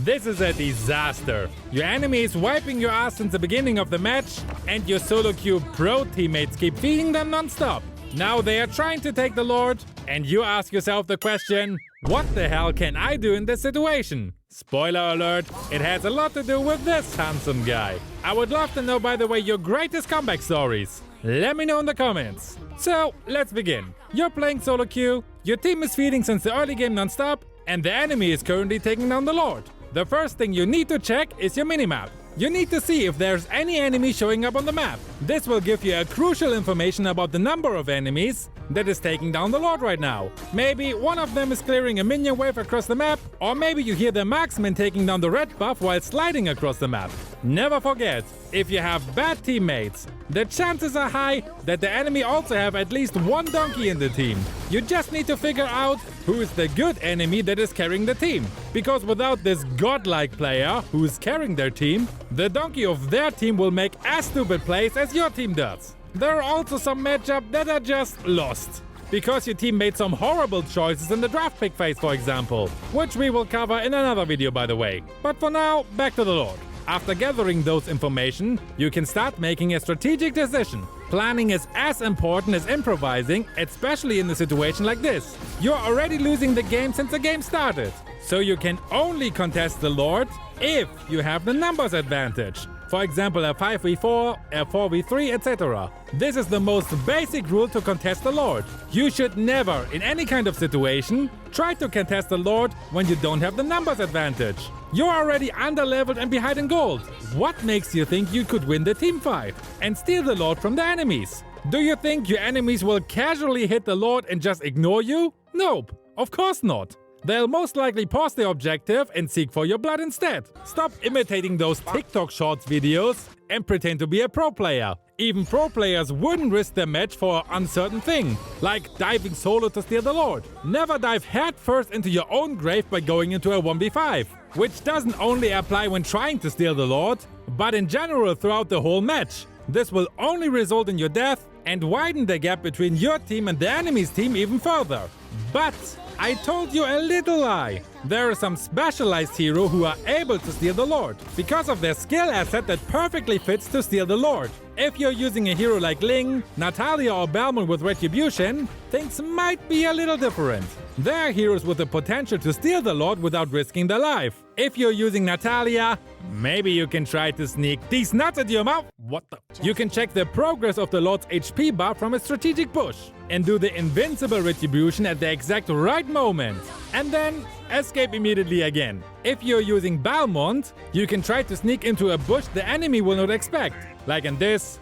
This is a disaster. Your enemy is wiping your ass since the beginning of the match, and your solo queue pro teammates keep feeding them non-stop. Now they are trying to take the Lord, and you ask yourself the question, what the hell can I do in this situation? Spoiler alert, it has a lot to do with this handsome guy. I would love to know, by the way, your greatest comeback stories. Let me know in the comments. So, let's begin. You're playing solo queue, your team is feeding since the early game non-stop, and the enemy is currently taking down the Lord. The first thing you need to check is your minimap. You need to see if there's any enemy showing up on the map. This will give you a crucial information about the number of enemies that is taking down the Lord right now. Maybe one of them is clearing a minion wave across the map, or maybe you hear the marksman taking down the red buff while sliding across the map. Never forget, if you have bad teammates, the chances are high that the enemy also have at least one donkey in the team. You just need to figure out who is the good enemy that is carrying the team. Because without this godlike player who is carrying their team, the donkey of their team will make as stupid plays as your team does. There are also some matchups that are just lost. Because your team made some horrible choices in the draft pick phase, for example. Which we will cover in another video, by the way. But for now, back to the Lord. After gathering those information, you can start making a strategic decision. Planning is as important as improvising, especially in a situation like this. You're already losing the game since the game started. So you can only contest the Lord if you have the numbers advantage. For example, a 5v4, a 4v3, etc. This is the most basic rule to contest the Lord. You should never, in any kind of situation, try to contest the Lord when you don't have the numbers advantage. You're already underleveled and behind in gold. What makes you think you could win the team fight and steal the Lord from the enemies? Do you think your enemies will casually hit the Lord and just ignore you? Nope, of course not. They'll most likely pause their objective and seek for your blood instead. Stop imitating those TikTok Shorts videos and pretend to be a pro player. Even pro players wouldn't risk their match for an uncertain thing, like diving solo to steal the Lord. Never dive headfirst into your own grave by going into a 1v5, which doesn't only apply when trying to steal the Lord, but in general throughout the whole match. This will only result in your death and widen the gap between your team and the enemy's team even further. But I told you a little lie. There are some specialized heroes who are able to steal the Lord because of their skill asset that perfectly fits to steal the Lord. If you're using a hero like Ling, Natalia or Balmond with Retribution, things might be a little different. There are heroes with the potential to steal the Lord without risking their life. If you're using Natalia, maybe you can try to sneak these nuts at your mouth. What the? You can check the progress of the Lord's HP bar from a strategic push and do the invincible retribution at the exact right moment. And then escape immediately again. If you're using Balmond, you can try to sneak into a bush the enemy will not expect, like in this,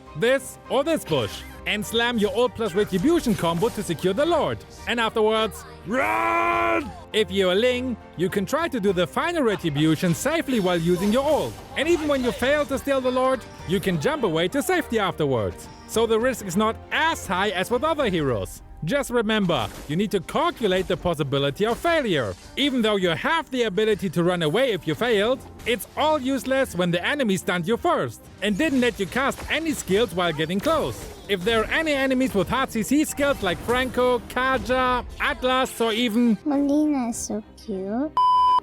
or this bush, and slam your ult plus retribution combo to secure the Lord. And afterwards, run! If you're Ling, you can try to do the final retribution safely while using your ult. And even when you fail to steal the Lord, you can jump away to safety afterwards. So the risk is not as high as with other heroes. Just remember, you need to calculate the possibility of failure. Even though you have the ability to run away if you failed, it's all useless when the enemy stunned you first and didn't let you cast any skills while getting close. If there are any enemies with hard CC skills like Franco, Kaja, Atlas, or even Molina is so cute.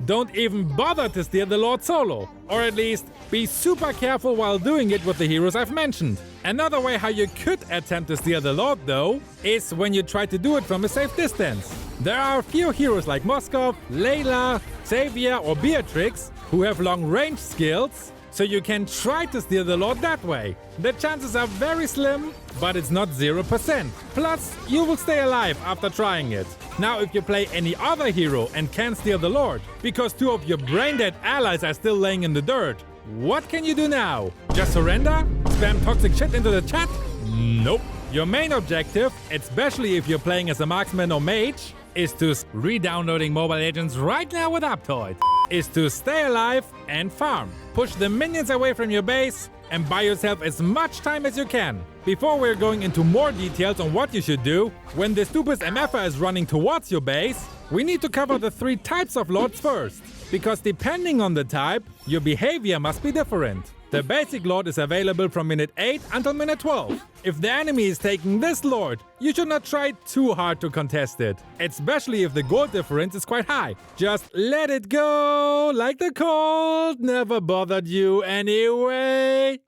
don't even bother to steal the Lord solo. Or at least, be super careful while doing it with the heroes I've mentioned. Another way how you could attempt to steal the Lord though, is when you try to do it from a safe distance. There are a few heroes like Moskov, Layla, Xavier or Beatrix who have long range skills, so you can try to steal the Lord that way. The chances are very slim, but it's not 0%. Plus, you will stay alive after trying it. Now if you play any other hero and can't steal the Lord, because two of your brain-dead allies are still laying in the dirt, what can you do now? Just surrender? Spam toxic shit into the chat? Nope. Your main objective, especially if you're playing as a marksman or mage, is to re-downloading Mobile Legends right now with Aptoid, is to stay alive and farm. Push the minions away from your base and buy yourself as much time as you can. Before we're going into more details on what you should do, when the stupid MFer is running towards your base, we need to cover the 3 types of lords first. because depending on the type, your behavior must be different. The basic Lord is available from minute 8 until minute 12. If the enemy is taking this Lord, you should not try too hard to contest it, especially if the gold difference is quite high. Just let it go, like the cold never bothered you anyway.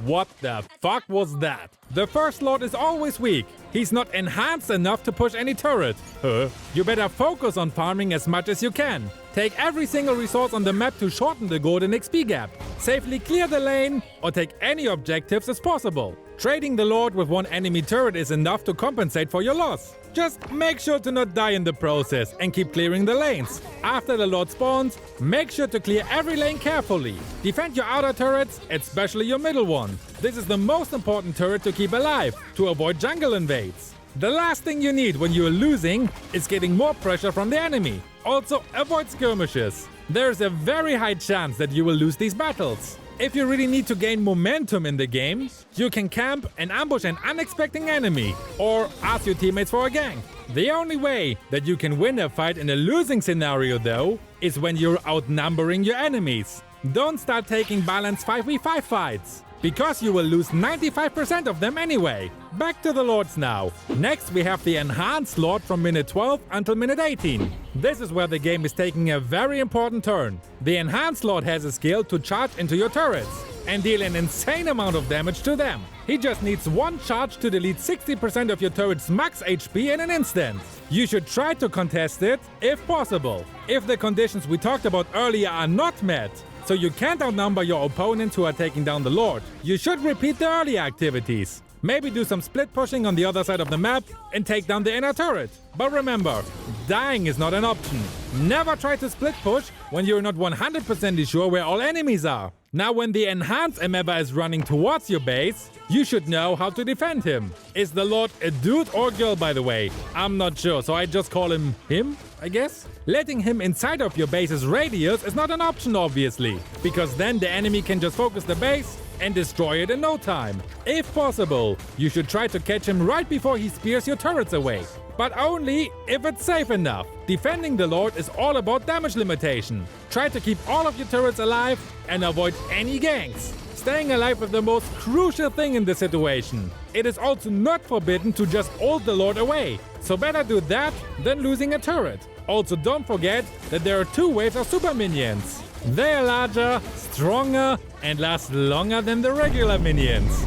What the fuck was that? The first Lord is always weak. He's not enhanced enough to push any turret. You better focus on farming as much as you can. Take every single resource on the map to shorten the golden XP gap. Safely clear the lane or take any objectives as possible. Trading the Lord with one enemy turret is enough to compensate for your loss. Just make sure to not die in the process and keep clearing the lanes. After the Lord spawns, make sure to clear every lane carefully. Defend your outer turrets, especially your middle one. This is the most important turret to keep alive, to avoid jungle invades. The last thing you need when you are losing is getting more pressure from the enemy. Also, avoid skirmishes. There's a very high chance that you will lose these battles. If you really need to gain momentum in the game, you can camp and ambush an unexpected enemy, or ask your teammates for a gank. The only way that you can win a fight in a losing scenario though, is when you're outnumbering your enemies. Don't start taking balanced 5v5 fights, because you will lose 95% of them anyway. Back to the Lords now. Next we have the Enhanced Lord from minute 12 until minute 18. This is where the game is taking a very important turn. The Enhanced Lord has a skill to charge into your turrets and deal an insane amount of damage to them. He just needs one charge to delete 60% of your turret's max HP in an instant. You should try to contest it if possible. If the conditions we talked about earlier are not met, so you can't outnumber your opponents who are taking down the Lord, you should repeat the earlier activities. Maybe do some split pushing on the other side of the map and take down the inner turret. But remember, dying is not an option. Never try to split push when you're not 100% sure where all enemies are. Now when the enhanced Ameba is running towards your base, you should know how to defend him. Is the Lord a dude or girl, by the way? I'm not sure, so I just call him, I guess? Letting him inside of your base's radius is not an option, obviously, because then the enemy can just focus the base and destroy it in no time. If possible, you should try to catch him right before he spears your turrets away. But only if it's safe enough. Defending the Lord is all about damage limitation. Try to keep all of your turrets alive and avoid any ganks. Staying alive is the most crucial thing in this situation. It is also not forbidden to just ult the Lord away, so better do that than losing a turret. Also don't forget that there are 2 waves of super minions. They are larger, stronger and last longer than the regular minions.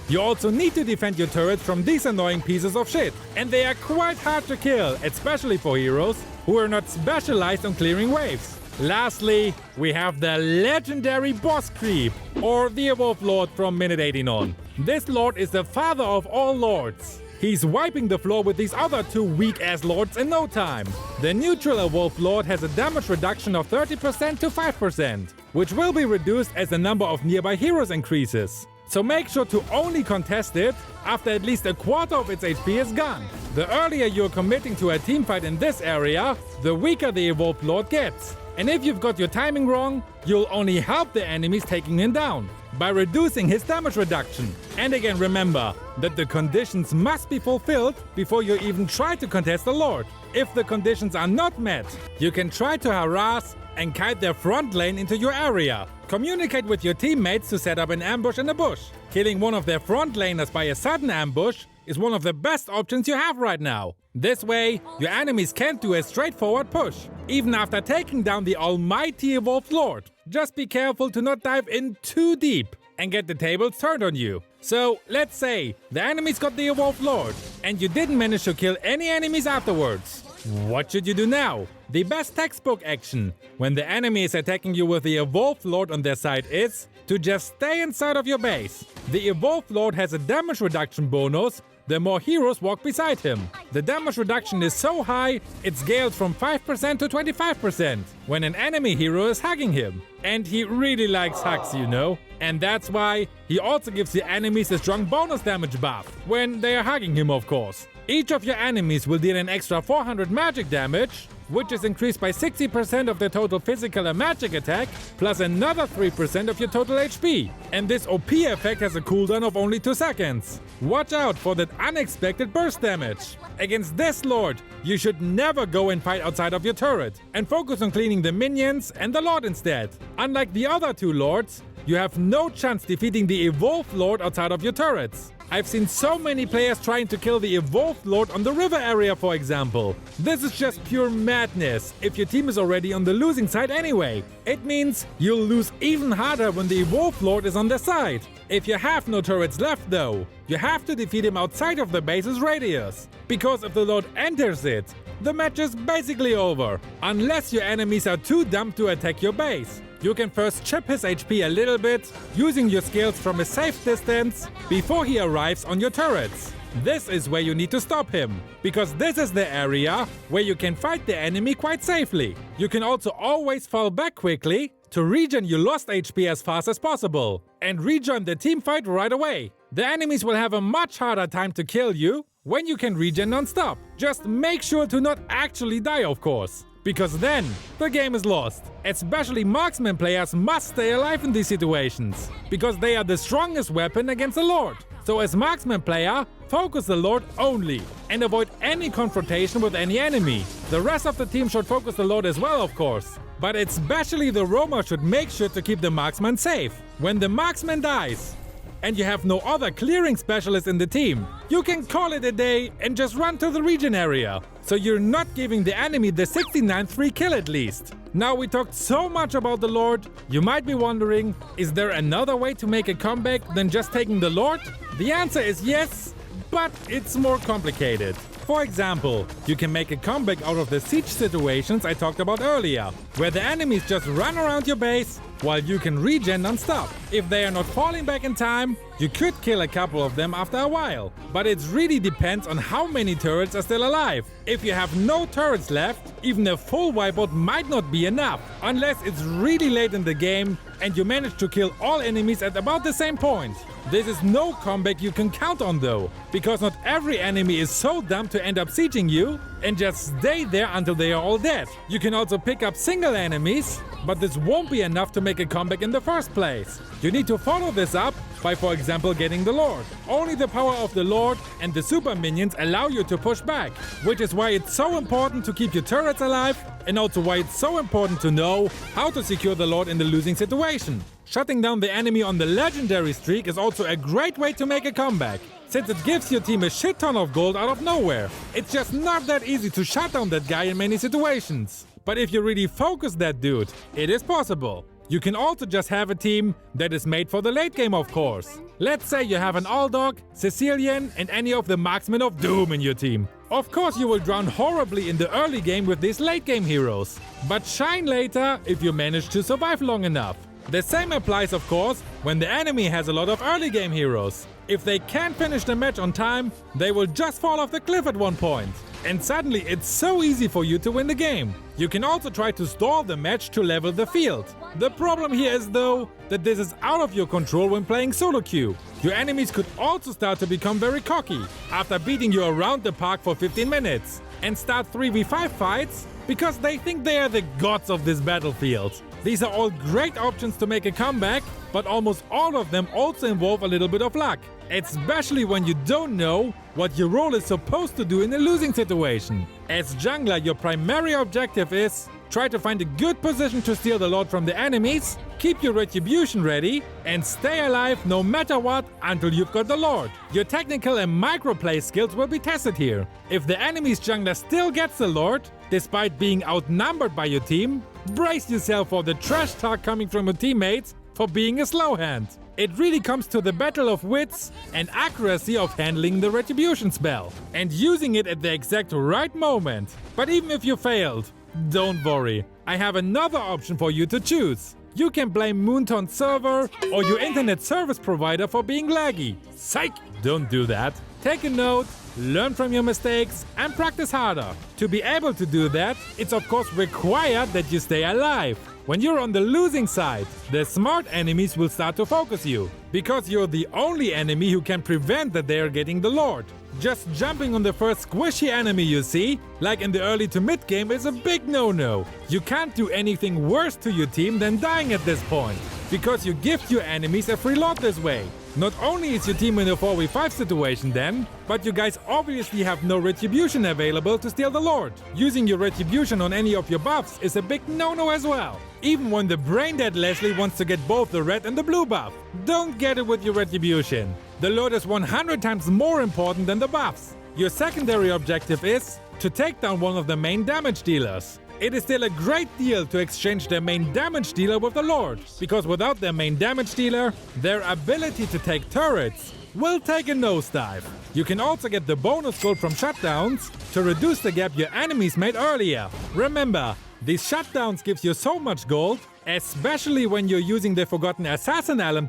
You also need to defend your turrets from these annoying pieces of shit, and they are quite hard to kill, especially for heroes who are not specialized on clearing waves. Lastly, we have the legendary boss creep, or the Evolved Lord from minute 18 on. This Lord is the father of all lords. He's wiping the floor with these other 2 weak-ass lords in no time. The neutral Evolved Lord has a damage reduction of 30% to 5%, which will be reduced as the number of nearby heroes increases. So make sure to only contest it after at least a quarter of its HP is gone. The earlier you're committing to a teamfight in this area, the weaker the Evolved Lord gets. And if you've got your timing wrong, you'll only help the enemies taking him down by reducing his damage reduction. And again, remember that the conditions must be fulfilled before you even try to contest the Lord. If the conditions are not met, you can try to harass and kite their front lane into your area. Communicate with your teammates to set up an ambush in the bush. Killing one of their front laners by a sudden ambush is one of the best options you have right now. This way, your enemies can't do a straightforward push, even after taking down the almighty Evolved Lord. Just be careful to not dive in too deep and get the tables turned on you. So, let's say the enemies got the Evolved Lord and you didn't manage to kill any enemies afterwards. What should you do now? The best textbook action when the enemy is attacking you with the Evolved Lord on their side is to just stay inside of your base. The Evolved Lord has a damage reduction bonus the more heroes walk beside him. The damage reduction is so high, it scales from 5% to 25% when an enemy hero is hugging him. And he really likes hugs, you know. And that's why he also gives the enemies a strong bonus damage buff when they are hugging him, of course. Each of your enemies will deal an extra 400 magic damage, which is increased by 60% of the total physical and magic attack, plus another 3% of your total HP. And this OP effect has a cooldown of only 2 seconds. Watch out for that unexpected burst damage. Against this lord, you should never go and fight outside of your turret, and focus on cleaning the minions and the lord instead. Unlike the other two lords, you have no chance defeating the evolved lord outside of your turrets. I've seen so many players trying to kill the evolved lord on the river area, for example. This is just pure madness if your team is already on the losing side anyway. It means you'll lose even harder when the evolved lord is on their side. If you have no turrets left though, you have to defeat him outside of the base's radius. Because if the lord enters it, the match is basically over. Unless your enemies are too dumb to attack your base. You can first chip his HP a little bit, using your skills from a safe distance before he arrives on your turrets. This is where you need to stop him, because this is the area where you can fight the enemy quite safely. You can also always fall back quickly to regen your lost HP as fast as possible, and rejoin the team fight right away. The enemies will have a much harder time to kill you when you can regen non-stop. Just make sure to not actually die, of course. Because then, the game is lost. Especially marksman players must stay alive in these situations, because they are the strongest weapon against the lord. So as marksman player, focus the lord only, and avoid any confrontation with any enemy. The rest of the team should focus the lord as well, of course. But especially the roamer should make sure to keep the marksman safe. When the marksman dies, and you have no other clearing specialist in the team, you can call it a day and just run to the regen area. So you're not giving the enemy the 69th free kill at least. Now we talked so much about the lord, you might be wondering, is there another way to make a comeback than just taking the lord? The answer is yes, but it's more complicated. For example, you can make a comeback out of the siege situations I talked about earlier, where the enemies just run around your base while you can regen non-stop. If they are not falling back in time, you could kill a couple of them after a while. But it really depends on how many turrets are still alive. If you have no turrets left, even a full wipeout might not be enough, unless it's really late in the game and you manage to kill all enemies at about the same point. This is no comeback you can count on though, because not every enemy is so dumb to end up sieging you and just stay there until they are all dead. You can also pick up single enemies, but this won't be enough to make a comeback in the first place. You need to follow this up by, for example, getting the lord. Only the power of the lord and the super minions allow you to push back, which is why it's so important to keep your turrets alive, and also why it's so important to know how to secure the lord in the losing situation. Shutting down the enemy on the legendary streak is also a great way to make a comeback, since it gives your team a shit ton of gold out of nowhere. It's just not that easy to shut down that guy in many situations. But if you really focus that dude, it is possible. You can also just have a team that is made for the late game, of course. Let's say you have an Aldog, Sicilian, and any of the marksmen of doom in your team. Of course you will drown horribly in the early game with these late game heroes, but shine later if you manage to survive long enough. The same applies, of course, when the enemy has a lot of early game heroes. If they can't finish the match on time, they will just fall off the cliff at one point. And suddenly it's so easy for you to win the game. You can also try to stall the match to level the field. The problem here is though, that this is out of your control when playing solo queue. Your enemies could also start to become very cocky after beating you around the park for 15 minutes and start 3v5 fights because they think they are the gods of this battlefield. These are all great options to make a comeback, but almost all of them also involve a little bit of luck, especially when you don't know what your role is supposed to do in a losing situation. As jungler, your primary objective is try to find a good position to steal the lord from the enemies, keep your retribution ready, and stay alive no matter what until you've got the lord. Your technical and microplay skills will be tested here. If the enemy's jungler still gets the lord, despite being outnumbered by your team, brace yourself for the trash talk coming from your teammates for being a slow hand. It really comes to the battle of wits and accuracy of handling the retribution spell and using it at the exact right moment. But even if you failed, don't worry, I have another option for you to choose. You can blame Moonton's server or your internet service provider for being laggy. Psych! Don't do that. Take a note, learn from your mistakes, and practice harder. To be able to do that, it's of course required that you stay alive. When you're on the losing side, the smart enemies will start to focus you, because you're the only enemy who can prevent that they are getting the lord. Just jumping on the first squishy enemy you see, like in the early to mid game, is a big no-no. You can't do anything worse to your team than dying at this point, because you gift your enemies a free lord this way. Not only is your team in a 4v5 situation then, but you guys obviously have no retribution available to steal the lord. Using your retribution on any of your buffs is a big no-no as well. Even when the brain-dead Leslie wants to get both the red and the blue buff. Don't get it with your retribution. The lord is 100 times more important than the buffs. Your secondary objective is to take down one of the main damage dealers. It is still a great deal to exchange their main damage dealer with the lord, because without their main damage dealer, their ability to take turrets will take a nosedive. You can also get the bonus gold from shutdowns to reduce the gap your enemies made earlier. Remember, these shutdowns gives you so much gold, especially when you're using the forgotten assassin emblem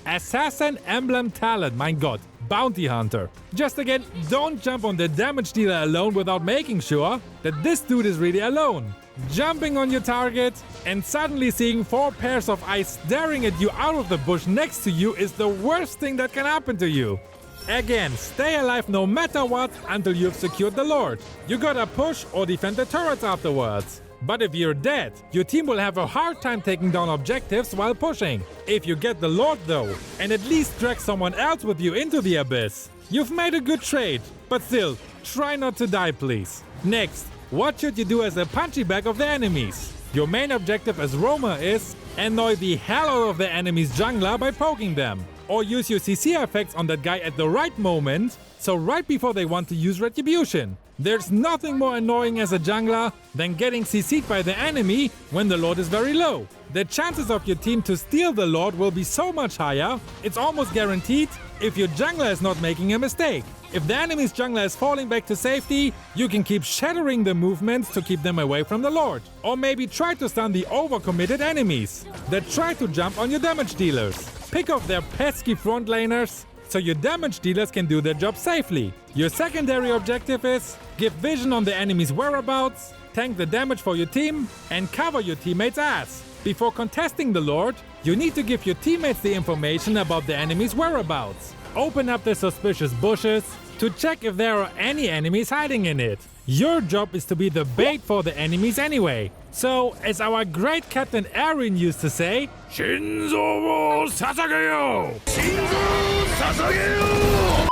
Assassin emblem talent, mein Gott. Bounty Hunter. Just again, don't jump on the damage dealer alone without making sure that this dude is really alone. Jumping on your target and suddenly seeing 4 pairs of eyes staring at you out of the bush next to you is the worst thing that can happen to you. Again, stay alive no matter what until you've secured the lord. You gotta push or defend the turrets afterwards. But if you're dead, your team will have a hard time taking down objectives while pushing. If you get the lord though, and at least drag someone else with you into the abyss, you've made a good trade. But still, try not to die please. Next, what should you do as a punchy bag of the enemies? Your main objective as roamer is annoy the hell out of the enemy's jungler by poking them. Or use your CC effects on that guy at the right moment, so right before they want to use retribution. There's nothing more annoying as a jungler than getting CC'd by the enemy when the lord is very low. The chances of your team to steal the lord will be so much higher, it's almost guaranteed if your jungler is not making a mistake. If the enemy's jungler is falling back to safety, you can keep shattering the movements to keep them away from the lord. Or maybe try to stun the overcommitted enemies that try to jump on your damage dealers. Pick off their pesky front laners so your damage dealers can do their job safely. Your secondary objective is give vision on the enemy's whereabouts, tank the damage for your team, and cover your teammates' ass. Before contesting the lord, you need to give your teammates the information about the enemy's whereabouts. Open up the suspicious bushes to check if there are any enemies hiding in it. Your job is to be the bait for the enemies anyway. So, as our great Captain Aaron used to say, Shinzo Sasageyo! Shinzo Sasageyo!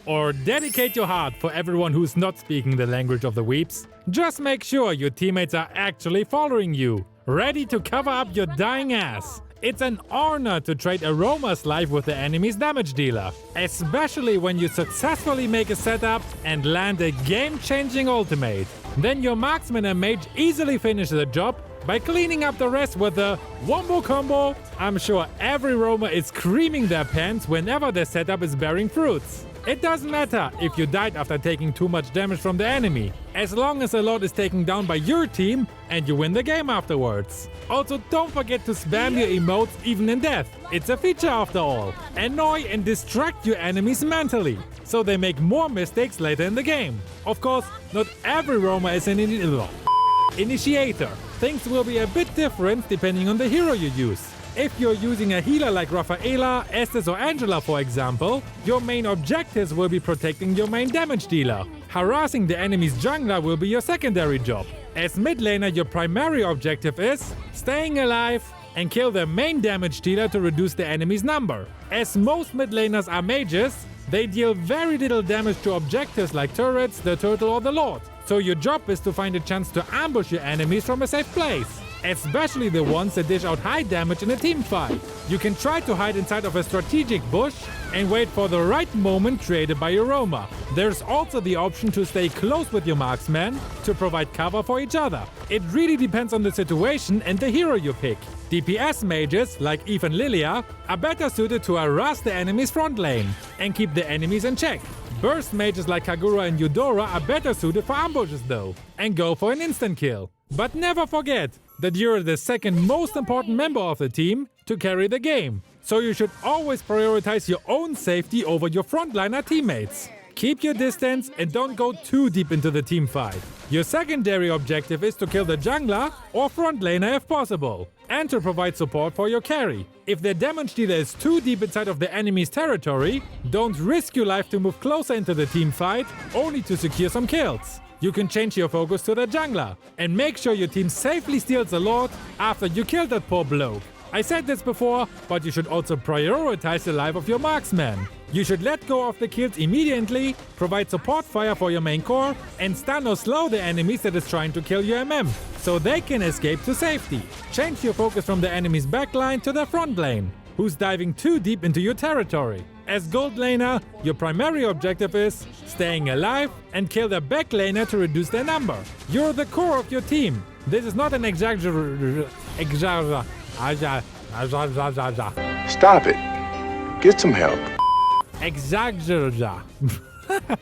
Or dedicate your heart for everyone who's not speaking the language of the weeps. Just make sure your teammates are actually following you, ready to cover up your dying ass. It's an honor to trade a roamer's life with the enemy's damage dealer, especially when you successfully make a setup and land a game-changing ultimate. Then your marksman and mage easily finish the job by cleaning up the rest with a wombo combo. I'm sure every roamer is screaming their pants whenever their setup is bearing fruits. It doesn't matter if you died after taking too much damage from the enemy, as long as the lord is taken down by your team and you win the game afterwards. Also, don't forget to spam your emotes even in death. It's a feature after all. Annoy and distract your enemies mentally, so they make more mistakes later in the game. Of course, not every roamer is an initiator. Things will be a bit different depending on the hero you use. If you're using a healer like Rafaela, Estes or Angela for example, your main objectives will be protecting your main damage dealer. Harassing the enemy's jungler will be your secondary job. As mid laner, your primary objective is staying alive and kill the main damage dealer to reduce the enemy's number. As most mid laners are mages, they deal very little damage to objectives like turrets, the turtle or the lord. So your job is to find a chance to ambush your enemies from a safe place, especially the ones that dish out high damage in a team fight. You can try to hide inside of a strategic bush and wait for the right moment created by your roamer. There's also the option to stay close with your marksman to provide cover for each other. It really depends on the situation and the hero you pick. DPS mages like Eve and Lilia are better suited to harass the enemy's front lane and keep the enemies in check. Burst mages like Kagura and Eudora are better suited for ambushes though, and go for an instant kill. But never forget that you're the second most important member of the team to carry the game. So you should always prioritize your own safety over your frontliner teammates. Keep your distance and don't go too deep into the team fight. Your secondary objective is to kill the jungler or front laner if possible, and to provide support for your carry. If their damage dealer is too deep inside of the enemy's territory, don't risk your life to move closer into the team fight, only to secure some kills. You can change your focus to the jungler, and make sure your team safely steals the Lord after you kill that poor bloke. I said this before, but you should also prioritize the life of your marksman. You should let go of the kills immediately, provide support fire for your main core, and stun or slow the enemies that is trying to kill your MM, so they can escape to safety. Change your focus from the enemy's backline to their front lane, who's diving too deep into your territory. As gold laner, your primary objective is staying alive and kill the back laner to reduce their number. You're the core of your team. This is not an Stop it. Get some help.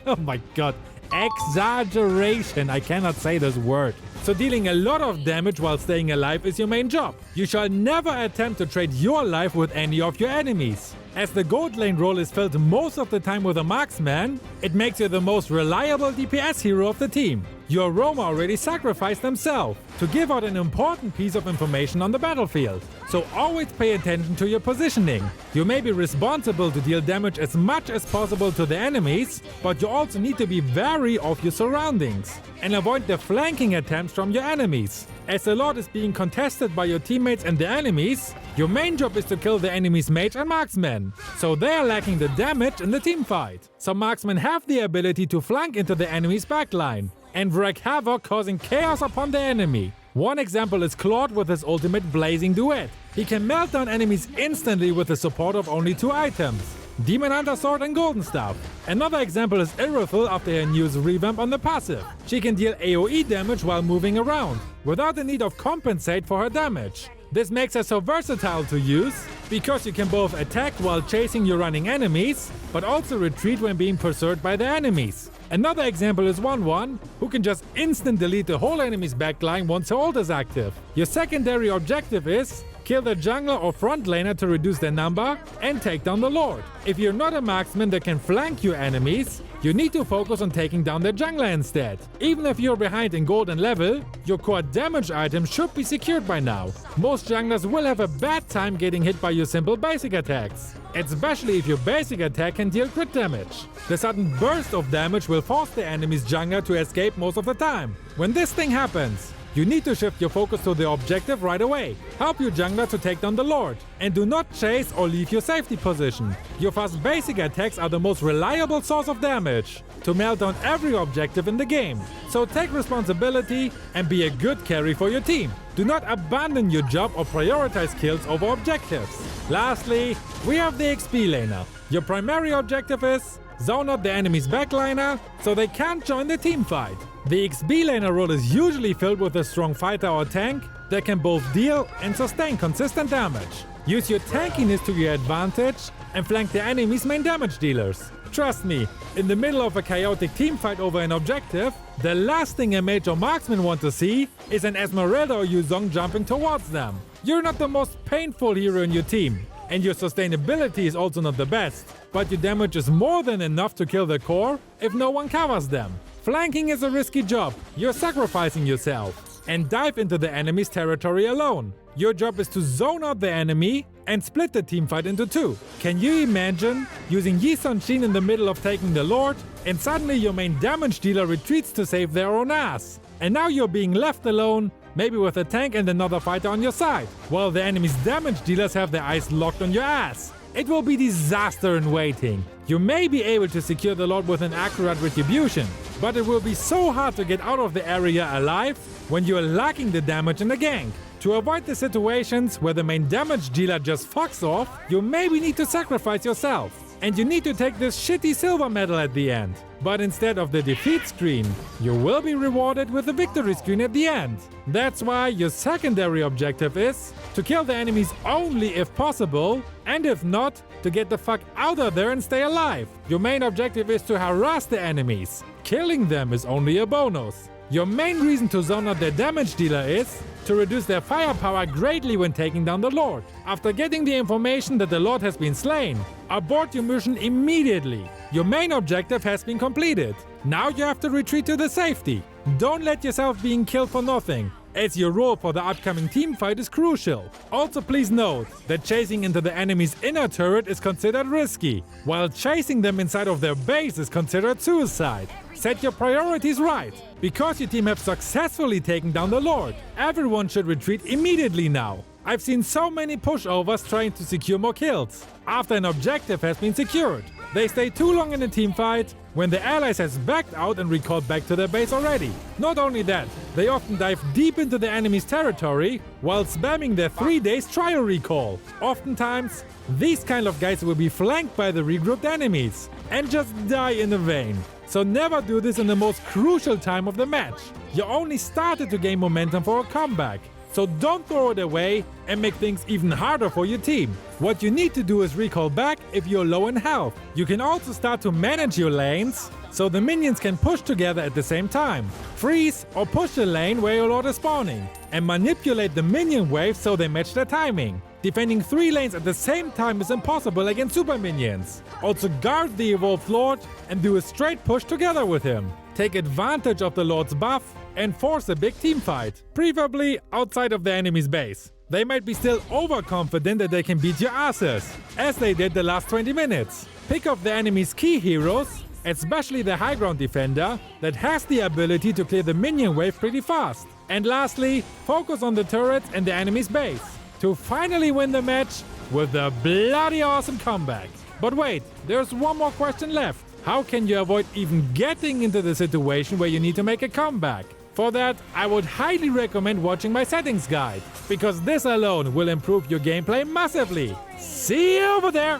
Oh my god. Exaggeration. I cannot say this word. So dealing a lot of damage while staying alive is your main job. You shall never attempt to trade your life with any of your enemies. As the gold lane role is filled most of the time with a marksman, it makes you the most reliable DPS hero of the team. Your roamer already sacrificed himself to give out an important piece of information on the battlefield. So always pay attention to your positioning. You may be responsible to deal damage as much as possible to the enemies, but you also need to be wary of your surroundings and avoid the flanking attempts from your enemies. As the Lord is being contested by your teammates and the enemies, your main job is to kill the enemy's mage and marksman, so they are lacking the damage in the team fight. Some marksmen have the ability to flank into the enemy's backline and wreak havoc, causing chaos upon the enemy. One example is 𝐾𝐤 with his ultimate Blazing Duet. He can melt down enemies instantly with the support of only 2 items: Demon Hunter Sword and Golden Staff. Another example is 𝐼𝐸𝐵 after her news revamp on the passive. She can deal AoE damage while moving around, without the need of compensate for her damage. This makes her so versatile to use, because you can both attack while chasing your running enemies, but also retreat when being pursued by the enemies. Another example is 𝐼𝐿, who can just instant delete the whole enemy's backline once her ult is active. Your secondary objective is kill the jungler or front laner to reduce their number and take down the Lord. If you're not a marksman that can flank your enemies, you need to focus on taking down the jungler instead. Even if you're behind in golden level, your core damage item should be secured by now. Most junglers will have a bad time getting hit by your simple basic attacks, especially if your basic attack can deal crit damage. The sudden burst of damage will force the enemy's jungler to escape most of the time. When this thing happens, you need to shift your focus to the objective right away. Help your jungler to take down the Lord, and do not chase or leave your safety position. Your fast basic attacks are the most reliable source of damage to melt down every objective in the game. So take responsibility and be a good carry for your team. Do not abandon your job or prioritize kills over objectives. Lastly, we have the XP laner. Your primary objective is zone out the enemy's backliner so they can't join the team fight. The XP laner role is usually filled with a strong fighter or tank that can both deal and sustain consistent damage. Use your tankiness to your advantage and flank the enemy's main damage dealers. Trust me, in the middle of a chaotic team fight over an objective, the last thing a mage or marksman want to see is an Esmeralda or Yu Zhong jumping towards them. You're not the most painful hero in your team, and your sustainability is also not the best, but your damage is more than enough to kill the core if no one covers them. Flanking is a risky job. You're sacrificing yourself, and dive into the enemy's territory alone. Your job is to zone out the enemy and split the teamfight into 2. Can you imagine using Yi Sun-shin in the middle of taking the Lord, and suddenly your main damage dealer retreats to save their own ass? And now you're being left alone, maybe with a tank and another fighter on your side, while the enemy's damage dealers have their eyes locked on your ass. It will be disaster in waiting. You may be able to secure the Lord with an accurate retribution, but it will be so hard to get out of the area alive when you are lacking the damage in the gank. To avoid the situations where the main damage dealer just fucks off, you maybe need to sacrifice yourself. And you need to take this shitty silver medal at the end. But instead of the defeat screen, you will be rewarded with the victory screen at the end. That's why your secondary objective is to kill the enemies only if possible, and if not, to get the fuck out of there and stay alive. Your main objective is to harass the enemies. Killing them is only a bonus. Your main reason to zone out their damage dealer is to reduce their firepower greatly when taking down the Lord. After getting the information that the Lord has been slain, abort your mission immediately. Your main objective has been completed. Now you have to retreat to the safety. Don't let yourself being killed for nothing, as your role for the upcoming team fight is crucial. Also please note that chasing into the enemy's inner turret is considered risky, while chasing them inside of their base is considered suicide. Set your priorities right. Because your team have successfully taken down the Lord, everyone should retreat immediately now. I've seen so many pushovers trying to secure more kills after an objective has been secured. They stay too long in a team fight when the allies has backed out and recalled back to their base already. Not only that, they often dive deep into the enemy's territory while spamming their 3 days trial recall. Oftentimes, these kind of guys will be flanked by the regrouped enemies and just die in the vein. So never do this in the most crucial time of the match. You only started to gain momentum for a comeback. So don't throw it away and make things even harder for your team. What you need to do is recall back if you're low in health. You can also start to manage your lanes so the minions can push together at the same time. Freeze or push the lane where your Lord is spawning and manipulate the minion waves so they match their timing. Defending 3 lanes at the same time is impossible against super minions. Also guard the evolved Lord and do a straight push together with him. Take advantage of the Lord's buff and force a big team fight, preferably outside of the enemy's base. They might be still overconfident that they can beat your asses, as they did the last 20 minutes. Pick off the enemy's key heroes, especially the high ground defender, that has the ability to clear the minion wave pretty fast. And lastly, focus on the turrets and the enemy's base to finally win the match with a bloody awesome comeback. But wait, there's one more question left. How can you avoid even getting into the situation where you need to make a comeback? For that, I would highly recommend watching my settings guide, because this alone will improve your gameplay massively. See you over there!